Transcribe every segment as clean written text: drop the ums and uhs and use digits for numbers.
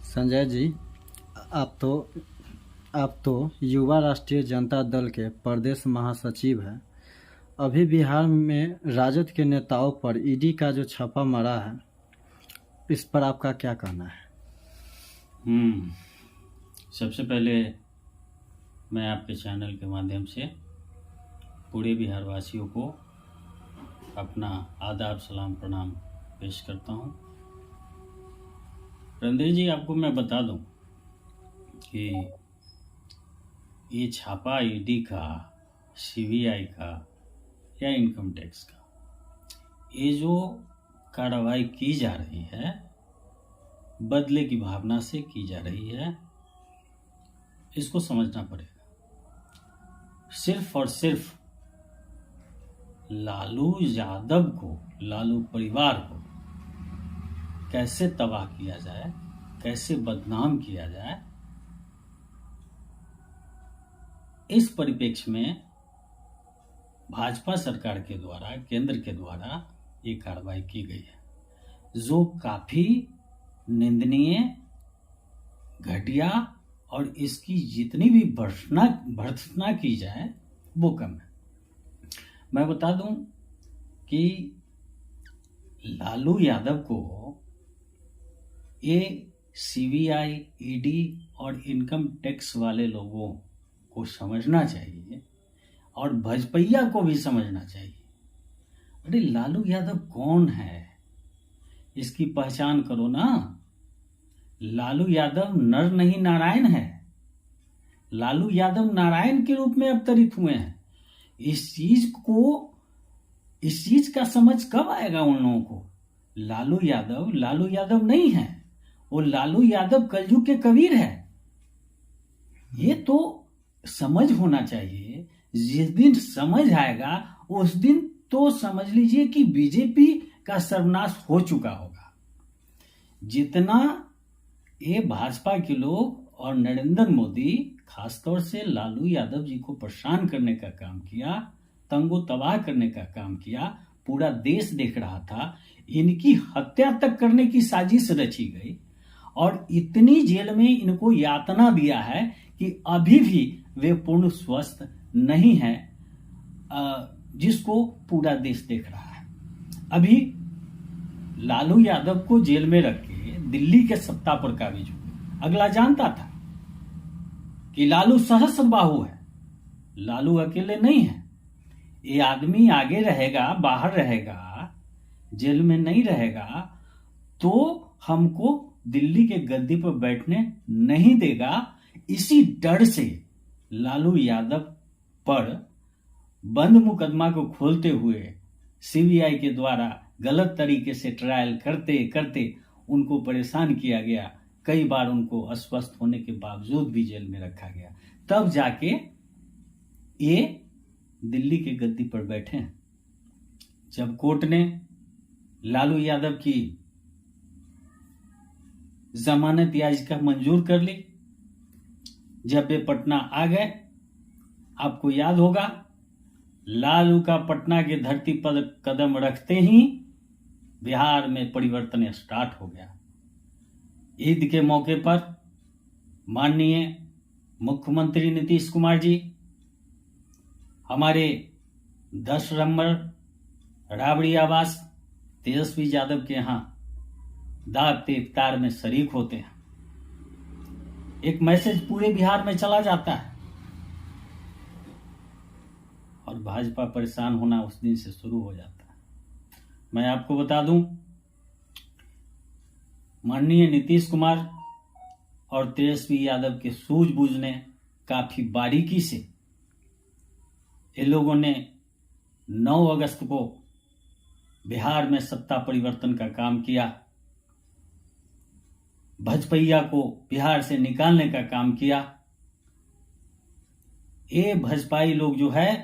संजय जी, आप तो आप तो युवा राष्ट्रीय जनता दल के प्रदेश महासचिव हैं। अभी बिहार में राजद के नेताओं पर ईडी का जो छापा मारा है, इस पर आपका क्या कहना है? सबसे पहले मैं आपके चैनल के माध्यम से पूरे बिहार वासियों को अपना आदाब सलाम प्रणाम पेश करता हूँ। रणधीर जी, आपको मैं बता दूं कि ये छापा ईडी का, सीबीआई का या इनकम टैक्स का, ये जो कार्रवाई की जा रही है बदले की भावना से की जा रही है, इसको समझना पड़ेगा। सिर्फ और सिर्फ लालू यादव को, लालू परिवार को कैसे तबाह किया जाए, कैसे बदनाम किया जाए, इस परिप्रेक्ष्य में भाजपा सरकार के द्वारा, केंद्र के द्वारा ये कार्रवाई की गई है, जो काफी निंदनीय, घटिया और इसकी जितनी भी भर्त्सना की जाए वो कम है। मैं बता दूं कि लालू यादव को ये सीबीआई, ईडी और इनकम टैक्स वाले लोगों को समझना चाहिए और भजपैया को भी समझना चाहिए। अरे लालू यादव कौन है, इसकी पहचान करो ना। लालू यादव नर नहीं नारायण है। लालू यादव नारायण के रूप में अवतरित हुए हैं। इस चीज का समझ कब आएगा उन लोगों को? लालू यादव नहीं है, वो लालू यादव कलयुग के कबीर है। ये तो समझ होना चाहिए। जिस दिन समझ आएगा उस दिन तो समझ लीजिए कि बीजेपी का सर्वनाश हो चुका होगा। जितना ये भाजपा के लोग और नरेंद्र मोदी खासतौर से लालू यादव जी को परेशान करने का काम किया, तंगो तबाह करने का काम किया, पूरा देश देख रहा था। इनकी हत्या तक करने की साजिश रची गई और इतनी जेल में इनको यातना दिया है कि अभी भी वे पूर्ण स्वस्थ नहीं है, जिसको पूरा देश देख रहा है। अभी लालू यादव को जेल में रख के दिल्ली के सत्ता पर काबिज हुए। अगला जानता था कि लालू सहस्त्रबाहु है, लालू अकेले नहीं है। ये आदमी आगे रहेगा, बाहर रहेगा, जेल में नहीं रहेगा तो हमको दिल्ली के गद्दी पर बैठने नहीं देगा। इसी डर से लालू यादव पर बंद मुकदमा को खोलते हुए सीबीआई के द्वारा गलत तरीके से ट्रायल करते करते उनको परेशान किया गया। कई बार उनको अस्वस्थ होने के बावजूद भी जेल में रखा गया। तब जाके ये दिल्ली के गद्दी पर बैठे हैं। जब कोर्ट ने लालू यादव की जमानत याचिका मंजूर कर ली, जब वे पटना आ गए, आपको याद होगा लालू का पटना के धरती पर कदम रखते ही बिहार में परिवर्तन स्टार्ट हो गया। ईद के मौके पर माननीय मुख्यमंत्री नीतीश कुमार जी हमारे 10 नंबर राबड़ी आवास तेजस्वी यादव के यहाँ दावत इफ्तार में शरीक होते हैं। एक मैसेज पूरे बिहार में चला जाता है और भाजपा परेशान होना उस दिन से शुरू हो जाता है। मैं आपको बता दूं, माननीय नीतीश कुमार और तेजस्वी यादव के सूझबूझ ने काफी बारीकी से इन लोगों ने 9 अगस्त को बिहार में सत्ता परिवर्तन का काम किया, भजपैया को बिहार से निकालने का काम किया। ये भजपाई लोग जो है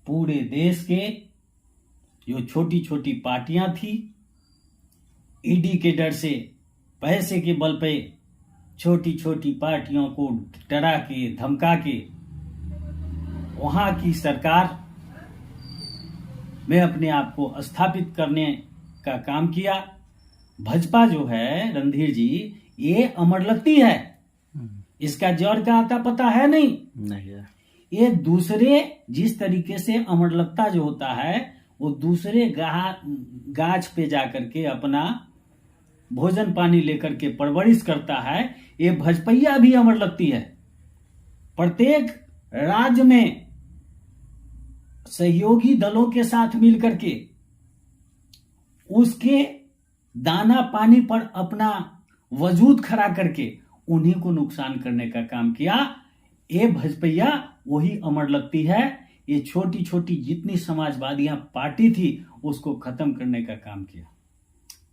पूरे देश के जो छोटी छोटी पार्टियां थी, ईडी के डर से, पैसे के बल पे छोटी छोटी पार्टियों को डरा के, धमका के वहां की सरकार में अपने आप को स्थापित करने का काम किया भाजपा जो है रणधीर जी, ये अमरलत्ती है, इसका जड़ का आता पता है नहीं। नहीं है। ये दूसरे, जिस तरीके से अमरलत्ता जो होता है वो दूसरे गाछ पे जाकर के अपना भोजन पानी लेकर के परवरिश करता है, ये भजपैया भी अमरलत्ती है। प्रत्येक राज्य में सहयोगी दलों के साथ मिलकर के उसके दाना पानी पर अपना वजूद खड़ा करके उन्हीं को नुकसान करने का काम किया। ये भजपैया वही अमरलत्ती है। ये छोटी छोटी जितनी समाजवादियां पार्टी थी उसको खत्म करने का काम किया।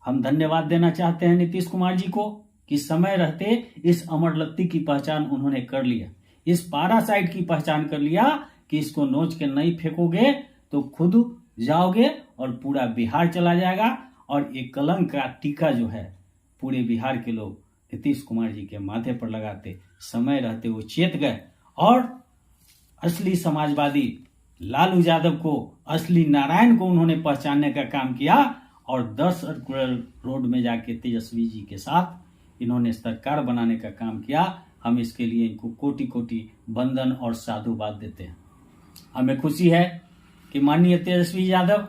हम धन्यवाद देना चाहते हैं नीतीश कुमार जी को कि समय रहते इस अमरलत्ती की पहचान उन्होंने कर लिया, इस पैरासाइट की पहचान कर लिया कि इसको नोच के नहीं फेंकोगे तो खुद जाओगे और पूरा बिहार चला जाएगा। और एक कलंक का टीका जो है पूरे बिहार के लोग नीतीश कुमार जी के माथे पर लगाते, समय रहते वो चेत गए और असली समाजवादी लालू यादव को, असली नारायण को उन्होंने पहचानने का काम किया और 10 सर्कुलर रोड में जाके तेजस्वी जी के साथ इन्होंने सरकार बनाने का काम किया। हम इसके लिए इनको कोटि कोटि वंदन और साधुवाद देते हैं। हमें खुशी है कि माननीय तेजस्वी यादव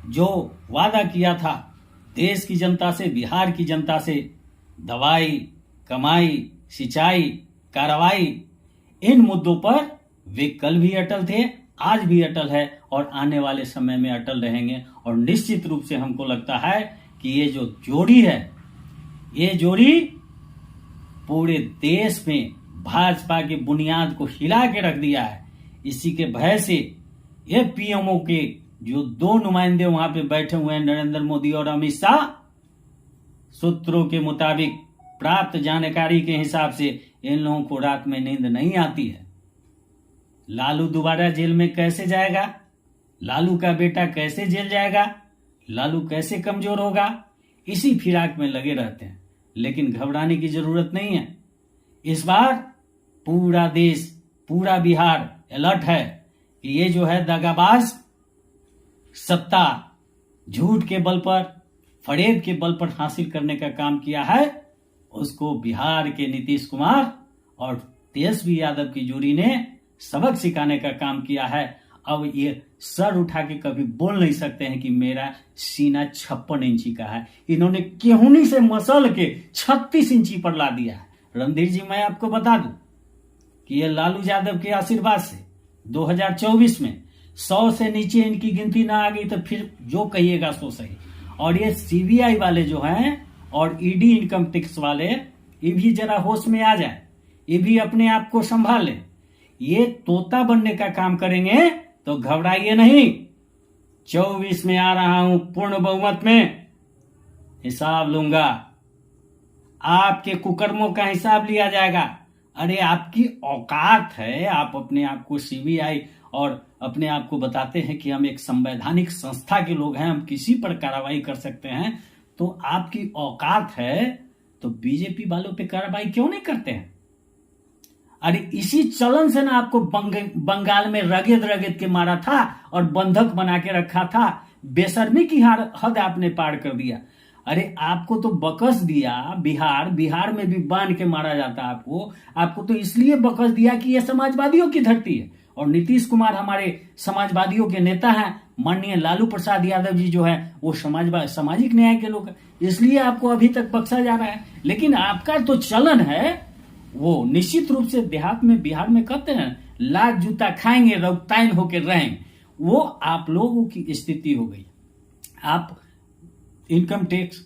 जो वादा किया था देश की जनता से, बिहार की जनता से, दवाई, कमाई, सिंचाई, कार्रवाई, इन मुद्दों पर वे कल भी अटल थे, आज भी अटल है और आने वाले समय में अटल रहेंगे। और निश्चित रूप से हमको लगता है कि ये जो जोड़ी है, ये जोड़ी पूरे देश में भाजपा की बुनियाद को हिला के रख दिया है। इसी के भय से ये पीएमओ के जो 2 नुमाइंदे वहां पे बैठे हुए हैं, नरेंद्र मोदी और अमित शाह, सूत्रों के मुताबिक प्राप्त जानकारी के हिसाब से इन लोगों को रात में नींद नहीं आती है। लालू दोबारा जेल में कैसे जाएगा, लालू का बेटा कैसे जेल जाएगा, लालू कैसे कमजोर होगा, इसी फिराक में लगे रहते हैं। लेकिन घबराने की जरूरत नहीं है। इस बार पूरा देश, पूरा बिहार अलर्ट है कि ये जो है दगाबाज सत्ता झूठ के बल पर, फरेब के बल पर हासिल करने का काम किया है, उसको बिहार के नीतीश कुमार और तेजस्वी यादव की जोड़ी ने सबक सिखाने का काम किया है। अब ये सर उठा के कभी बोल नहीं सकते हैं कि मेरा सीना 56 इंची का है। इन्होंने केहूनी से मसल के 36 इंची पर ला दिया है। रणधीर जी, मैं आपको बता दूं कि ये लालू यादव के आशीर्वाद से 2024 में 100 से नीचे इनकी गिनती ना आ गई तो फिर जो कहिएगा सो सही। और ये सीबीआई वाले जो हैं और ईडी इनकम टैक्स वाले, ये भी जरा होश में आ जाए, ये भी अपने आप को संभाल ले। ये तोता बनने का काम करेंगे तो घबराइए नहीं। 24 में आ रहा हूं, पूर्ण बहुमत में हिसाब लूंगा, आपके कुकर्मों का हिसाब लिया जाएगा। अरे आपकी औकात है, आप अपने आप को सीबीआई और अपने आप को बताते हैं कि हम एक संवैधानिक संस्था के लोग हैं, हम किसी पर कार्रवाई कर सकते हैं, तो आपकी औकात है तो बीजेपी वालों पे कार्रवाई क्यों नहीं करते हैं? अरे इसी चलन से ना आपको बंगाल में रगेद रगेद के मारा था और बंधक बना के रखा था। बेशर्मी की हद आपने पार कर दिया। अरे आपको तो बकस दिया, बिहार में भी बांध के मारा जाता आपको तो इसलिए बकस दिया कि यह समाजवादियों की धरती है और नीतीश कुमार हमारे समाजवादियों के नेता हैं। माननीय लालू प्रसाद यादव जी जो है वो सामाजिक न्याय के लोग हैं, इसलिए आपको अभी तक बख्शा जा रहा है। लेकिन आपका तो चलन है वो निश्चित रूप से देहात में, बिहार में कहते हैं लात जूता खाएंगे, रौताइन होकर रहेंगे, वो आप लोगों की स्थिति हो गई। आप इनकम टैक्स,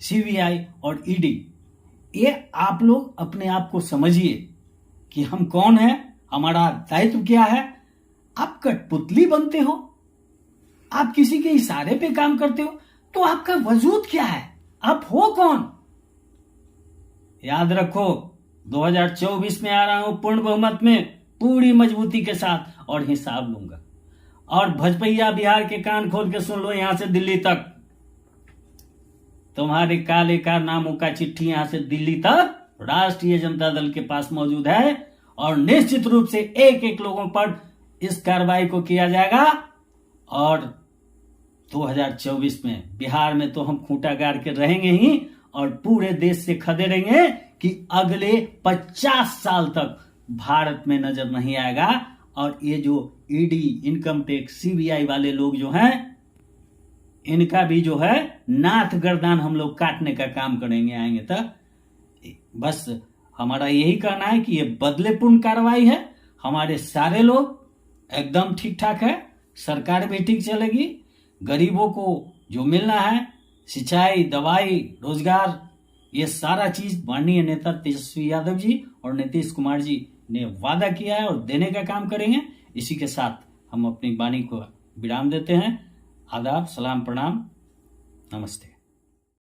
सीबीआई और ईडी, ये आप लोग अपने आप को समझिए कि हम कौन है, हमारा दायित्व क्या है। आप कठपुतली बनते हो, आप किसी के इशारे पे काम करते हो, तो आपका वजूद क्या है, आप हो कौन? याद रखो 2024 में आ रहा हूं पूर्ण बहुमत में, पूरी मजबूती के साथ और हिसाब लूंगा। और भजपैया बिहार के कान खोल के सुन लो, यहां से दिल्ली तक तुम्हारे काले कारनामों का चिट्ठी यहां से दिल्ली तक राष्ट्रीय जनता दल के पास मौजूद है और निश्चित रूप से एक एक लोगों पर इस कार्रवाई को किया जाएगा। और 2024 में बिहार में तो हम खूंटा गाड़ के रहेंगे ही, और पूरे देश से खदेड़ेंगे कि अगले 50 साल तक भारत में नजर नहीं आएगा। और ये जो ईडी, इनकम टैक्स, सीबीआई वाले लोग जो हैं, इनका भी जो है नाथ गर्दान हम लोग काटने का काम करेंगे आएंगे तक। बस हमारा यही कहना है कि ये बदलेपूर्ण कार्रवाई है। हमारे सारे लोग एकदम ठीक ठाक है, सरकार भी ठीक चलेगी, गरीबों को जो मिलना है, सिंचाई, दवाई, रोजगार, ये सारा चीज माननीय नेता तेजस्वी यादव जी और नीतीश कुमार जी ने वादा किया है और देने का काम करेंगे। इसी के साथ हम अपनी वाणी को विराम देते हैं। आदाब, सलाम, प्रणाम, नमस्ते।